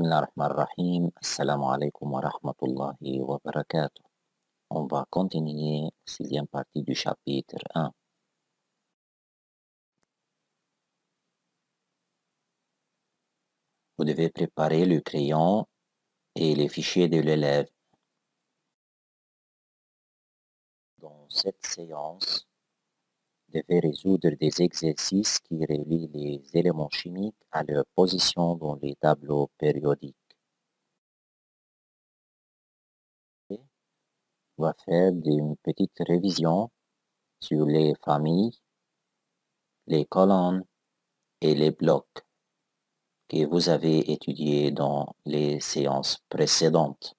Bismillahirrahmanirrahim. Assalamu alaikum wa rahmatullahi wa barakatuh. On va continuer la sixième partie du chapitre 1. Vous devez préparer le crayon et les fichiers de l'élève. Dans cette séance, vous devez résoudre des exercices qui relient les éléments chimiques à leur position dans les tableaux périodiques. On va faire une petite révision sur les familles, les colonnes et les blocs que vous avez étudiés dans les séances précédentes.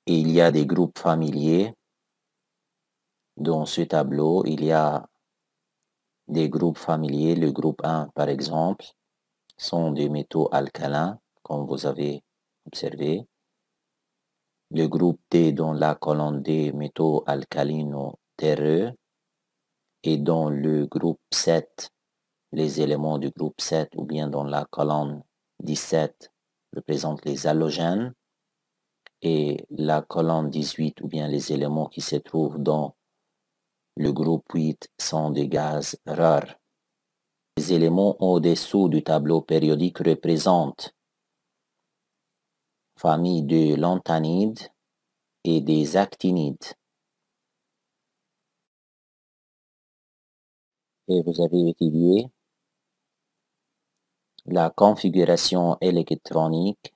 Il y a des groupes familiers. Dans ce tableau, il y a des groupes familiers. Le groupe 1, par exemple, sont des métaux alcalins, comme vous avez observé. Le groupe D dans la colonne D, métaux alcalino-terreux. Et dans le groupe 7, les éléments du groupe 7 ou bien dans la colonne 17 représentent les halogènes. Et la colonne 18 ou bien les éléments qui se trouvent dans le groupe 8 sont des gaz rares. Les éléments au-dessous du tableau périodique représentent famille de lanthanides et des actinides. Et vous avez étudié la configuration électronique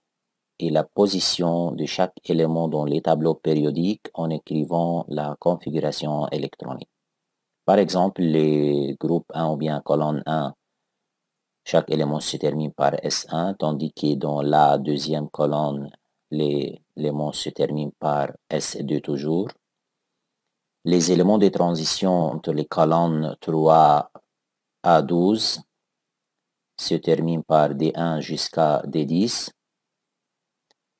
et la position de chaque élément dans les tableaux périodiques en écrivant la configuration électronique. Par exemple, les groupes 1 ou bien colonne 1, chaque élément se termine par S1, tandis que dans la deuxième colonne, les éléments se terminent par S2 toujours. Les éléments de transition entre les colonnes 3 à 12 se terminent par D1 jusqu'à D10,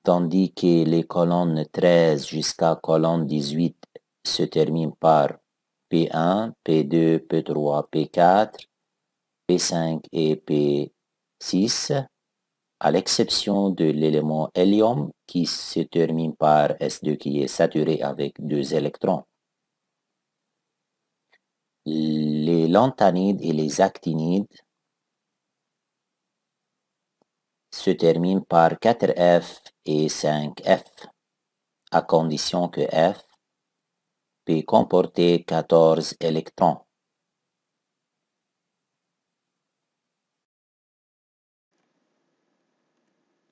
tandis que les colonnes 13 jusqu'à colonne 18 se terminent par P1, P2, P3, P4, P5 et P6, à l'exception de l'élément hélium qui se termine par S2 qui est saturé avec 2 électrons. Les lanthanides et les actinides se terminent par 4F et 5F, à condition que F peut comporter 14 électrons.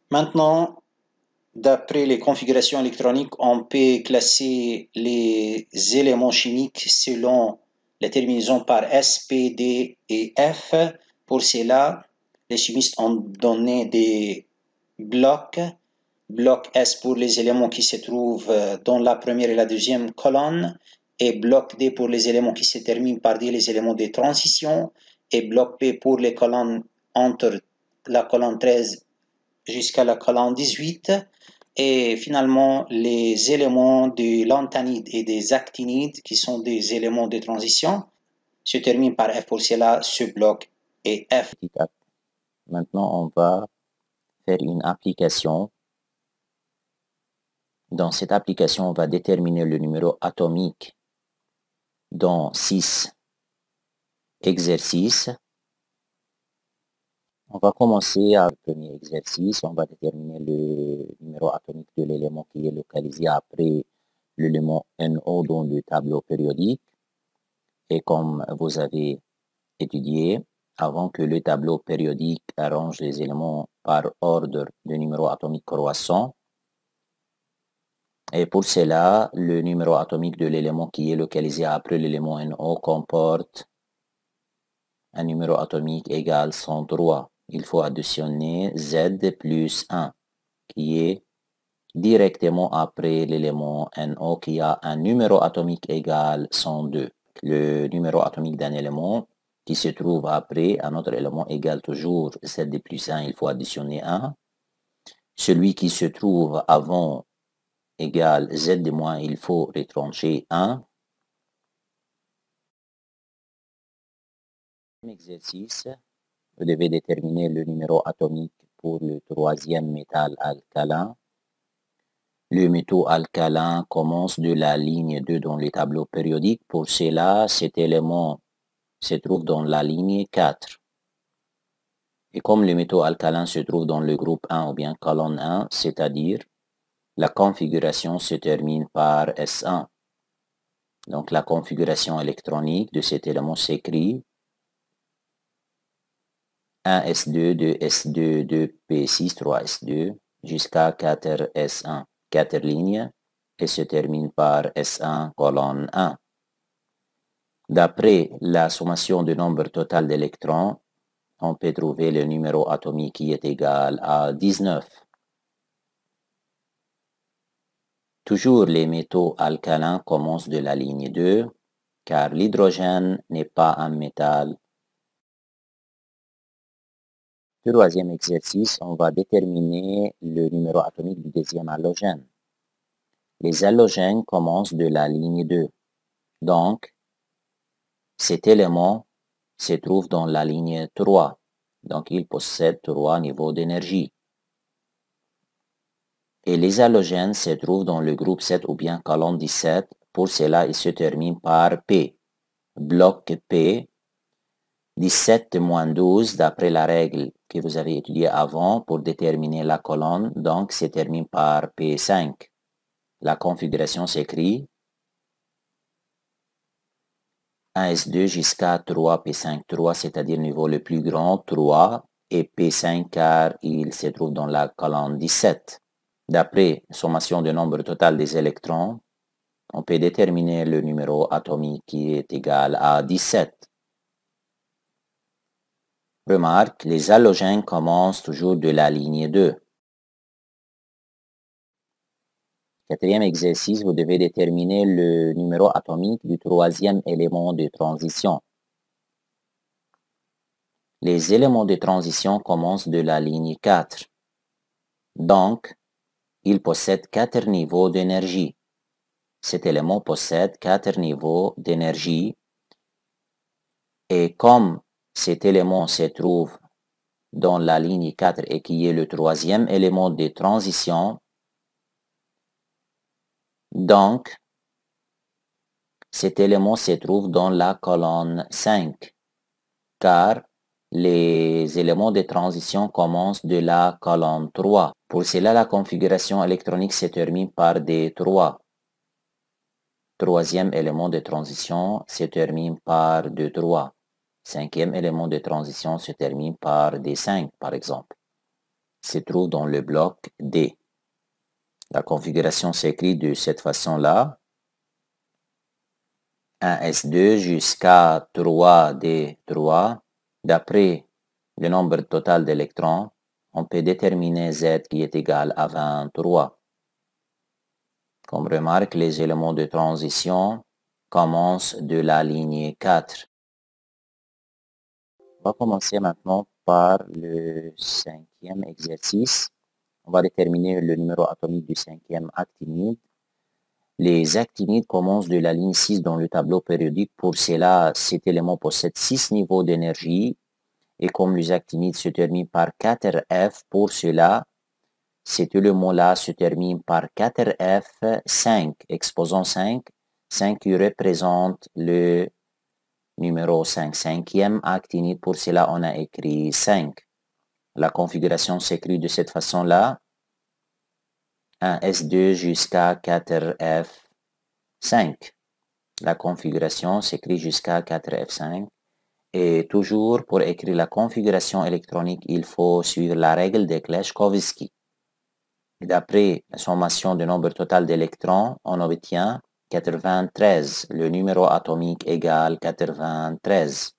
Maintenant, d'après les configurations électroniques, on peut classer les éléments chimiques selon la terminaison par S, P, D et F. Pour cela, les chimistes ont donné des blocs. Bloc S pour les éléments qui se trouvent dans la première et la deuxième colonne, et bloc D pour les éléments qui se terminent par D, les éléments de transition, et bloc P pour les colonnes entre la colonne 13 jusqu'à la colonne 18, et finalement les éléments de lanthanide et des actinides, qui sont des éléments de transition, se terminent par F. Pour cela, ce bloc est F. Maintenant, on va faire une application. Dans cette application, on va déterminer le numéro atomique dans 6 exercices. On va commencer avec le premier exercice. On va déterminer le numéro atomique de l'élément qui est localisé après l'élément NO dans le tableau périodique. Et comme vous avez étudié, avant que le tableau périodique arrange les éléments par ordre de numéro atomique croissant, et pour cela, le numéro atomique de l'élément qui est localisé après l'élément NO comporte un numéro atomique égal 103. Il faut additionner Z plus 1, qui est directement après l'élément NO qui a un numéro atomique égal 102. Le numéro atomique d'un élément qui se trouve après un autre élément égale toujours Z plus 1, il faut additionner 1. Celui qui se trouve avant égale Z de moins, il faut retrancher 1. Exercice, vous devez déterminer le numéro atomique pour le troisième métal alcalin. Le métaux alcalin commence de la ligne 2 dans le tableau périodique. Pour cela, cet élément se trouve dans la ligne 4. Et comme le métaux alcalin se trouve dans le groupe 1 ou bien colonne 1, c'est-à-dire la configuration se termine par S1. Donc la configuration électronique de cet élément s'écrit 1S2, 2S2, 2P6, 3S2 jusqu'à 4S1. 4 lignes et se termine par S1 colonne 1. D'après la sommation du nombre total d'électrons, on peut trouver le numéro atomique qui est égal à 19. Toujours les métaux alcalins commencent de la ligne 2, car l'hydrogène n'est pas un métal. Troisième exercice, on va déterminer le numéro atomique du deuxième halogène. Les halogènes commencent de la ligne 2. Donc, cet élément se trouve dans la ligne 3. Donc, il possède 3 niveaux d'énergie. Et les halogènes se trouvent dans le groupe 7 ou bien colonne 17. Pour cela, il se termine par P. Bloc P, 17 moins 12, d'après la règle que vous avez étudiée avant pour déterminer la colonne, donc se termine par P5. La configuration s'écrit 1S2 jusqu'à 3P5, 3 c'est-à-dire niveau le plus grand, 3, et P5 car il se trouve dans la colonne 17. D'après sommation du nombre total des électrons, on peut déterminer le numéro atomique qui est égal à 17. Remarque, les halogènes commencent toujours de la ligne 2. Quatrième exercice, vous devez déterminer le numéro atomique du troisième élément de transition. Les éléments de transition commencent de la ligne 4. Donc, il possède 4 niveaux d'énergie. Cet élément possède 4 niveaux d'énergie. Et comme cet élément se trouve dans la ligne 4 et qui est le troisième élément de transition, donc, cet élément se trouve dans la colonne 5, car les éléments de transition commencent de la colonne 3. Pour cela, la configuration électronique se termine par D3. Troisième élément de transition se termine par D3. Cinquième élément de transition se termine par D5, par exemple. Se trouve dans le bloc D. La configuration s'écrit de cette façon-là. 1S2 jusqu'à 3D3. D'après le nombre total d'électrons, on peut déterminer Z qui est égal à 23. Comme remarque, les éléments de transition commencent de la ligne 4. On va commencer maintenant par le cinquième exercice. On va déterminer le numéro atomique du cinquième actinide. Les actinides commencent de la ligne 6 dans le tableau périodique. Pour cela, cet élément possède 6 niveaux d'énergie. Et comme les actinides se terminent par 4F, pour cela, cet élément-là se termine par 4F5, exposant 5. 5 qui représente le numéro 5. Cinquième actinide, pour cela, on a écrit 5. La configuration s'écrit de cette façon-là. 1S2 jusqu'à 4F5. La configuration s'écrit jusqu'à 4F5. Et toujours, pour écrire la configuration électronique, il faut suivre la règle de Kleshkovsky. D'après la sommation du nombre total d'électrons, on obtient 93. Le numéro atomique égale 93.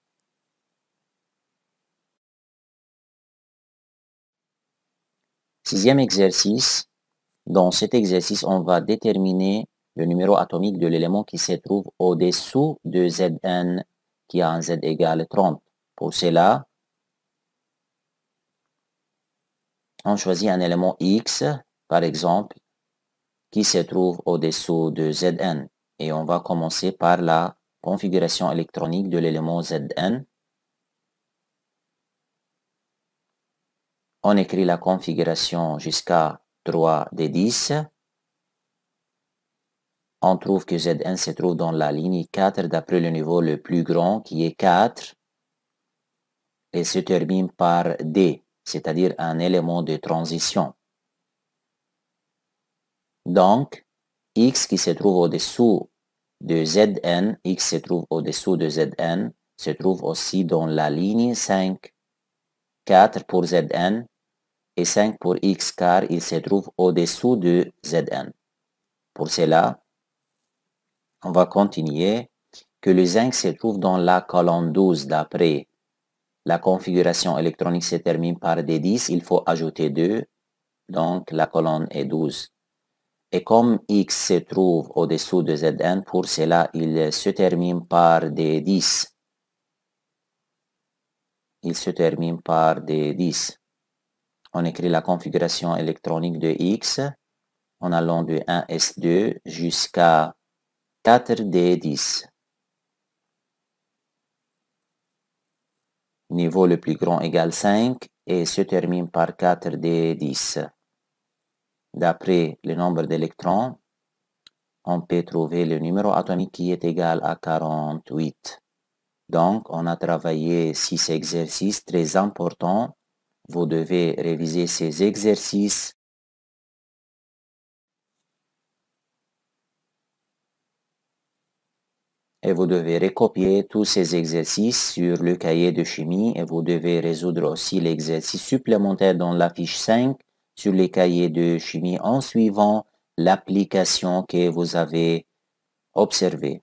Sixième exercice. Dans cet exercice, on va déterminer le numéro atomique de l'élément qui se trouve au-dessous de Zn qui a un Z égale 30. Pour cela, on choisit un élément X, par exemple, qui se trouve au-dessous de Zn. Et on va commencer par la configuration électronique de l'élément Zn. On écrit la configuration jusqu'à 3 des 10. On trouve que Zn se trouve dans la ligne 4 d'après le niveau le plus grand qui est 4 et se termine par D, c'est-à-dire un élément de transition. Donc, X qui se trouve au-dessous de Zn, X se trouve au-dessous de Zn, se trouve aussi dans la ligne 5, 4 pour Zn et 5 pour X car il se trouve au-dessous de Zn. Pour cela, on va continuer que le zinc se trouve dans la colonne 12 d'après la configuration électronique se termine par D10, il faut ajouter 2, donc la colonne est 12. Et comme X se trouve au-dessous de Zn, pour cela, il se termine par D10. Il se termine par D10. On écrit la configuration électronique de X en allant de 1S2 jusqu'à 4D10. Niveau le plus grand égale 5 et se termine par 4D10. D'après le nombre d'électrons, on peut trouver le numéro atomique qui est égal à 48. Donc, on a travaillé 6 exercices très importants. Vous devez réviser ces exercices. Et vous devez recopier tous ces exercices sur le cahier de chimie et vous devez résoudre aussi l'exercice supplémentaire dans la fiche 5 sur les cahiers de chimie en suivant l'application que vous avez observée.